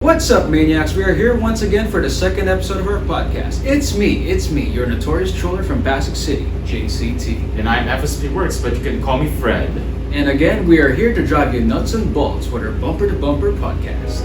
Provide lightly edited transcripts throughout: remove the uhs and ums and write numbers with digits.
What's up, Maniacs? We are here once again for the second episode of our podcast. It's me, your notorious troller from Pasig City, JCT. And I'm FSP Works, but you can call me Fred. And again, we are here to drive you nuts and bolts with our Bumper to Bumper podcast.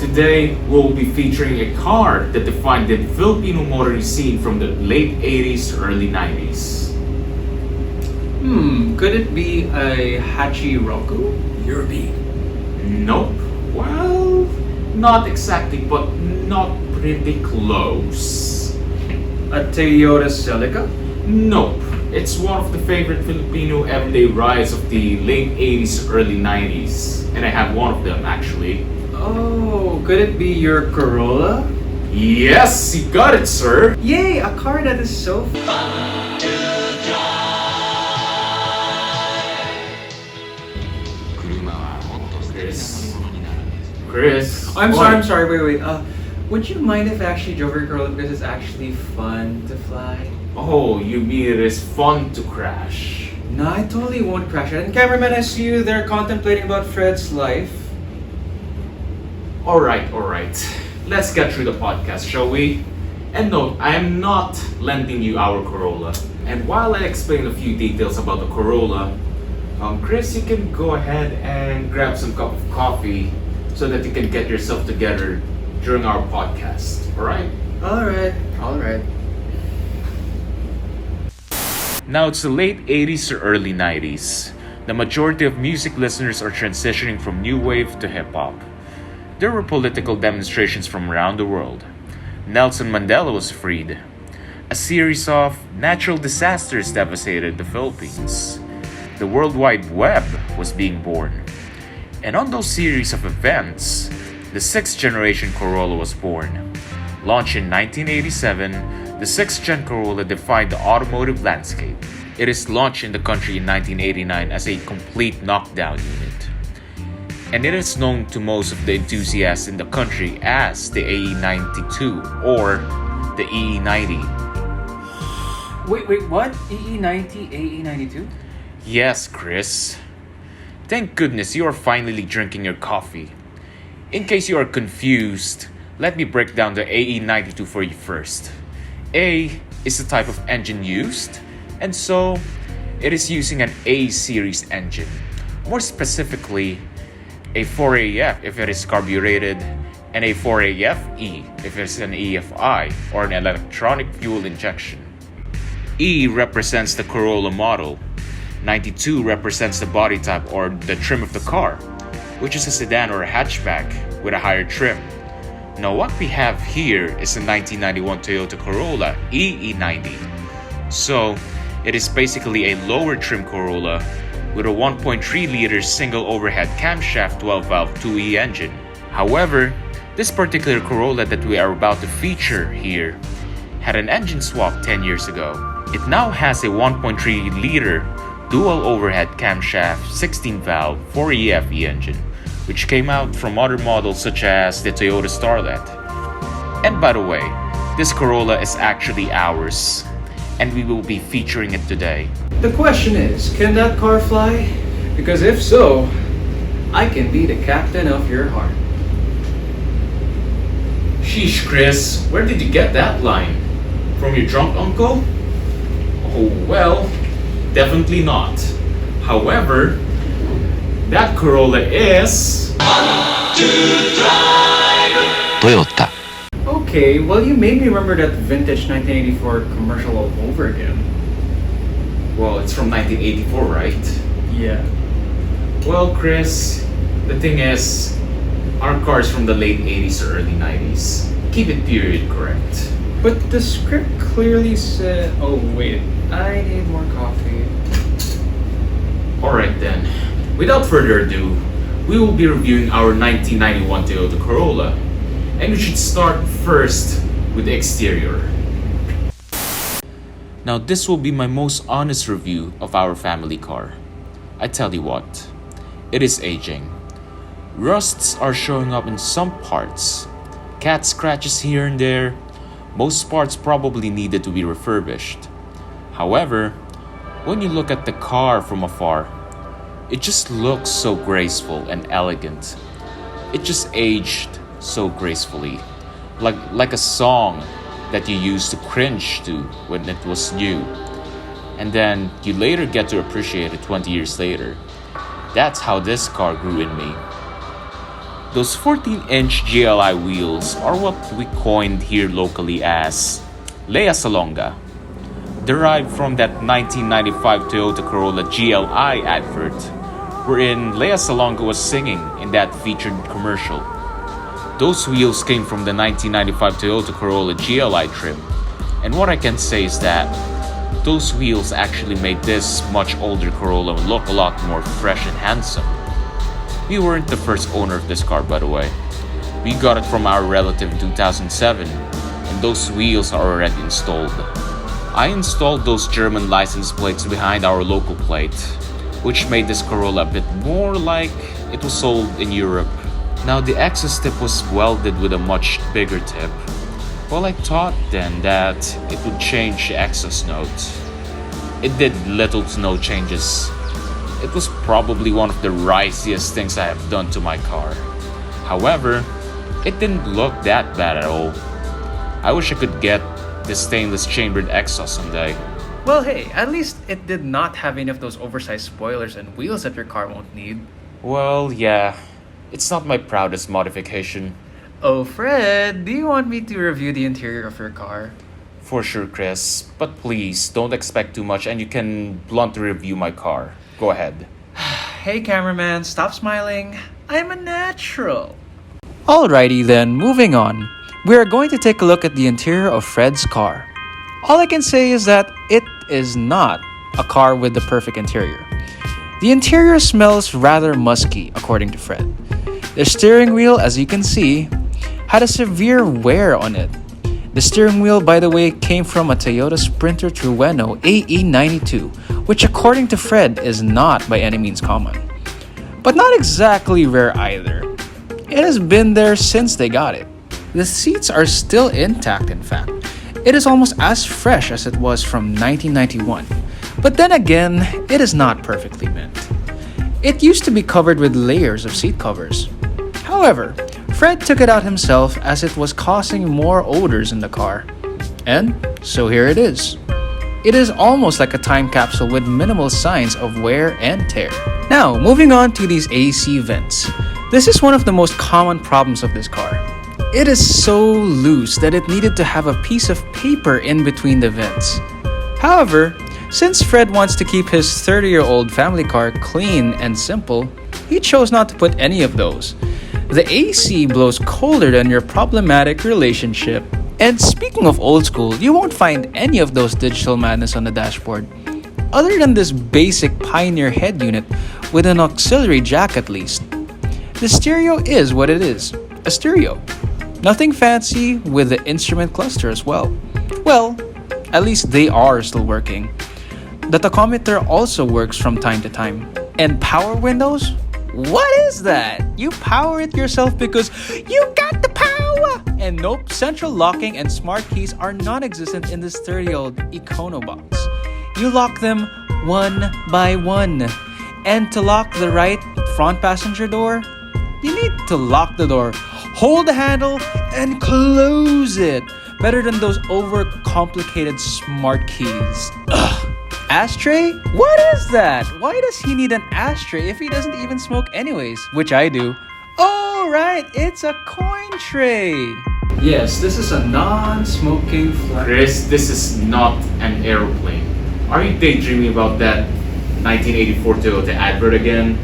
Today, we'll be featuring a car that defined the Filipino motor scene from the late 80s to early 90s. Could it be a Hachiroku? Your beat. Nope. Well, not exactly, but not pretty close. A Toyota Celica? Nope. It's one of the favorite Filipino everyday rides of the late 80s to early 90s. And I have one of them, actually. Oh, could it be your Corolla? Yes, you got it, sir. Yay, a car that is so fun. Chris. I'm sorry, wait. Would you mind if I actually drove your Corolla because it's actually fun to fly? Oh, you mean it is fun to crash? No, I totally won't crash it. And cameraman, I see you there contemplating about Fred's life. Alright. Let's get through the podcast, shall we? And note, I am not lending you our Corolla. And while I explain a few details about the Corolla, Chris, you can go ahead and grab some cup of coffee so that you can get yourself together during our podcast. Alright? Alright. Now it's the late 80s to early 90s. The majority of music listeners are transitioning from new wave to hip hop. There were political demonstrations from around the world. Nelson Mandela was freed. A series of natural disasters devastated the Philippines. The World Wide Web was being born. And on those series of events, the sixth generation Corolla was born. Launched in 1987, the sixth gen Corolla defined the automotive landscape. It is launched in the country in 1989 as a complete knockdown unit. And it is known to most of the enthusiasts in the country as the AE92 or the EE90. Wait, what? EE90, AE92? Yes, Chris. Thank goodness you are finally drinking your coffee. In case you are confused, let me break down the AE92 for you first. A is the type of engine used, and so it is using an A series engine. More specifically, a 4AF if it is carbureted, and a 4AFE if it is an EFI or an electronic fuel injection. E represents the Corolla model. 92 represents the body type or the trim of the car, which is a sedan or a hatchback with a higher trim. Now what we have here is a 1991 Toyota Corolla EE90. So it is basically a lower trim Corolla with a 1.3-liter single overhead camshaft 12-valve 2E engine. However, this particular Corolla that we are about to feature here had an engine swap 10 years ago. It now has a 1.3-liter dual overhead camshaft 16-valve 4EFE engine, which came out from other models such as the Toyota Starlet. And by the way, this Corolla is actually ours, and we will be featuring it today. The question is, can that car fly? Because if so, I can be the captain of your heart. Sheesh, Chris, where did you get that line? From your drunk uncle? Oh, well, definitely not. However, that Corolla is Toyota. Okay, well, you made me remember that vintage 1984 commercial all over again. well, it's from 1984, right? Yeah. Well, Chris, the thing is, our car is from the late 80s or early 90s. Keep it period correct. But the script clearly said... Oh, wait. I need more coffee. Alright then, without further ado, we will be reviewing our 1991 Toyota Corolla. And we should start first with the exterior. Now this will be my most honest review of our family car. I tell you what, it is aging. Rusts are showing up in some parts. Cat scratches here and there. Most parts probably needed to be refurbished. However, when you look at the car from afar, It just looks so graceful and elegant. It just aged so gracefully, like a song that you used to cringe to when it was new, and then you later get to appreciate it 20 years later. That's how this car grew in me. Those 14-inch GLI wheels are what we coined here locally as Lea Salonga, derived from that 1995 Toyota Corolla GLI advert, wherein Lea Salonga was singing in that featured commercial. Those wheels came from the 1995 Toyota Corolla GLI trim, and what I can say is that those wheels actually made this much older Corolla look a lot more fresh and handsome. We weren't the first owner of this car, by the way. We got it from our relative in 2007, and those wheels are already installed. I installed those German license plates behind our local plate, which made this Corolla a bit more like it was sold in Europe. Now the exhaust tip was welded with a much bigger tip. Well, I thought then that it would change the exhaust note. It did little to no changes. It was probably one of the riciest things I have done to my car. However, it didn't look that bad at all. I wish I could get the stainless chambered exhaust someday. Well, hey, at least it did not have any of those oversized spoilers and wheels that your car won't need. Well, yeah, it's not my proudest modification. Oh, Fred, do you want me to review the interior of your car? For sure, Chris, but please don't expect too much and you can bluntly review my car. Go ahead. Hey, cameraman, stop smiling. I'm a natural. Alrighty then, moving on. We are going to take a look at the interior of Fred's car. All I can say is that it is not a car with the perfect interior. The interior smells rather musky, according to Fred. The steering wheel, as you can see, had a severe wear on it. The steering wheel, by the way, came from a Toyota Sprinter Trueno AE92, which according to Fred is not by any means common. But not exactly rare either. It has been there since they got it. The seats are still intact, in fact. It is almost as fresh as it was from 1991. But then again, it is not perfectly mint. It used to be covered with layers of seat covers. However, Fred took it out himself as it was causing more odors in the car. And so here it is. It is almost like a time capsule with minimal signs of wear and tear. Now, moving on to these AC vents. This is one of the most common problems of this car. It is so loose that it needed to have a piece of paper in between the vents. However, since Fred wants to keep his 30-year-old family car clean and simple, he chose not to put any of those. The AC blows colder than your problematic relationship. And speaking of old school, you won't find any of those digital madness on the dashboard. Other than this basic Pioneer head unit with an auxiliary jack at least. The stereo is what it is, a stereo. Nothing fancy with the instrument cluster as well. Well, at least they are still working. The tachometer also works from time to time. And power windows? What is that? You power it yourself because you got the power! And nope, central locking and smart keys are non-existent in this 30-year-old Econo box. You lock them one by one. And to lock the right front passenger door, you need to lock the door, hold the handle, and close it. Better than those overcomplicated smart keys. Ugh. Ashtray? What is that? Why does he need an ashtray if he doesn't even smoke anyways? Which I do. Oh, right, it's a coin tray. Yes, this is a non-smoking flat. Chris, this is not an aeroplane. Are you daydreaming about that 1984 Toyota advert again?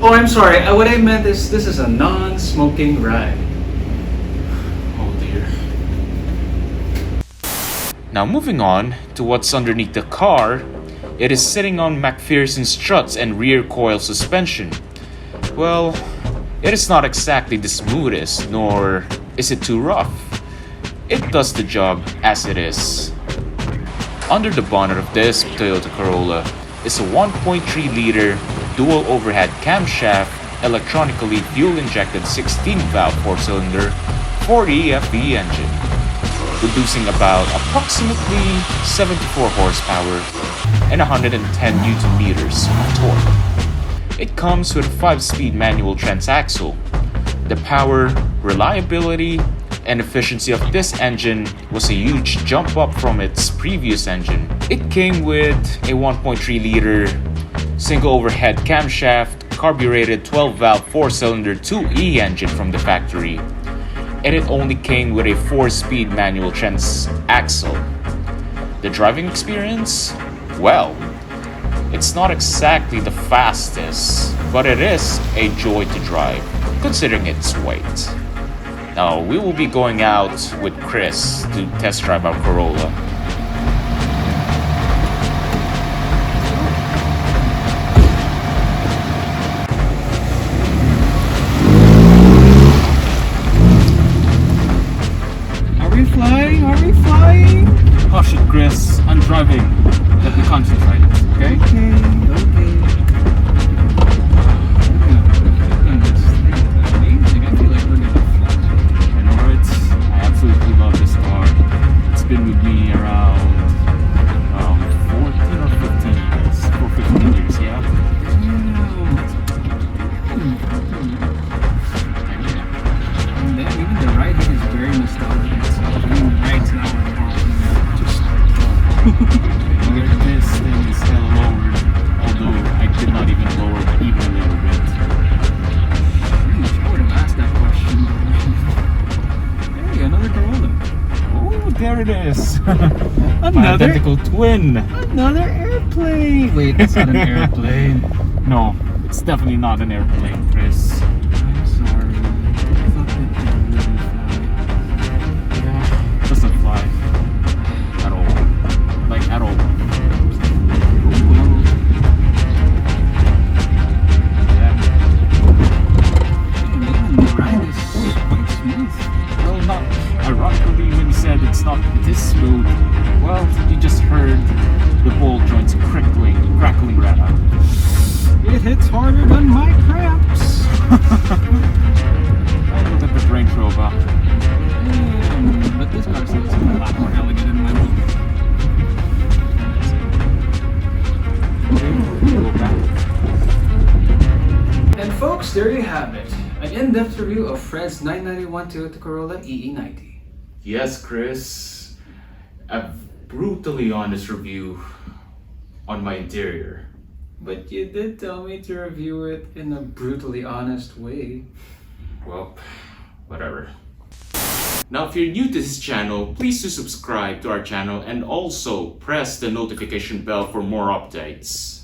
Oh, I'm sorry. What I meant is this is a non-smoking ride. Oh dear. Now moving on to what's underneath the car, it is sitting on McPherson struts and rear coil suspension. Well, it is not exactly the smoothest, nor is it too rough. It does the job as it is. Under the bonnet of this Toyota Corolla is a 1.3-liter dual overhead camshaft, electronically fuel-injected 16-valve 4-cylinder 40 FE engine, producing about approximately 74 horsepower and 110 Newton meters of torque. It comes with a 5-speed manual transaxle. The power, reliability, and efficiency of this engine was a huge jump up from its previous engine. It came with a 1.3-liter single overhead camshaft, carbureted 12-valve 4-cylinder 2E engine from the factory, and it only came with a 4-speed manual transaxle. The driving experience? Well, it's not exactly the fastest, but it is a joy to drive, considering its weight. Now, we will be going out with Chris to test drive our Corolla. Are we flying? Are we flying? Hush it, Chris. I'm driving. Let me concentrate, okay? Okay. Absolutely love this car. It's been with me around 14 or 15 years. For 15 years, yeah. And then even the riding is very nostalgic. So doing rides now This thing is hella lowered, although I did not even lower it even a little bit. I would have asked that question. Hey, another Corolla. Oh, there it is. My Another identical twin. Another airplane! Wait, that's not an airplane. No, it's definitely not an airplane, Chris. I'm sorry. I thought that it really fly. Yeah, it doesn't fly. At all. Like, at all. Yeah. The ride is quite smooth. Well, not ironically when you said it's not this smooth. Well, you just heard the ball joints crackling rather. It hits harder than my cramps. Look at this Range Rover. But this car seems a lot more elegant in my book. Go back. And folks, there you have it. An in-depth review of Fred's 991 Toyota Corolla EE90. Yes, Chris. A brutally honest review on my interior. But you did tell me to review it in a brutally honest way. Well, whatever. Now, if you're new to this channel, please do subscribe to our channel and also press the notification bell for more updates.